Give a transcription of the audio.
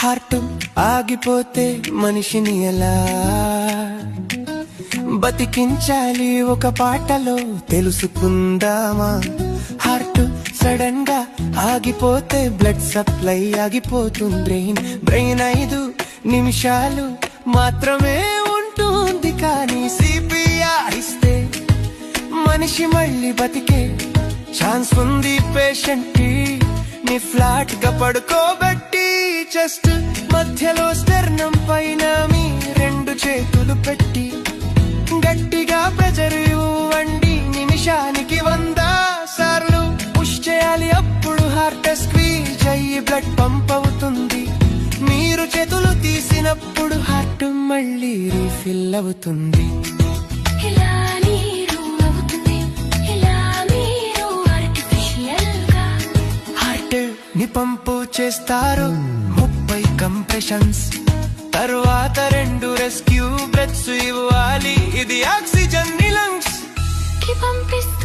Heart ఆగిపోతే మనిషిని ఎలా బతికించాలి ఒక పాటలో తెలుసుకుందామా. హార్ట్ సడన్ గా ఆగిపోతే బ్లడ్ సప్లై ఆగిపోతుంది. బ్రెయిన్ 5 నిమిషాలు మాత్రమే ఉంటుంది, కానీ సిపిఆర్ ఇస్తే మనిషి మళ్ళీ బతికే ఛాన్స్ ఉంది. పేషెంట్ ని ఫ్లాట్ గా పడుకోబెట్టి చెస్ట్ మధ్యలో స్టెర్నం పైన మీ 2 చేతులు పెట్టి గట్టిగా ప్రెజర్ ఇవ్వండి. నిమిషానికి 100 సార్లు పుష్ చేయాలి, అప్పుడు హార్ట్ స్క్వీజ్ అయ్యి బ్లడ్ పంప్ అవుతుంది. మీరు చేతులు తీసినప్పుడు హార్ట్ మళ్ళీ రీఫిల్ అవుతుంది. ని పంపు చేస్తారు 30 కంప్రెషన్స్, తర్వాత 2 రెస్క్యూ బ్రెత్స్ ఇవ్వాలి. ఇది ఆక్సిజన్ ని లంగ్స్ కి పంపిస్తారు.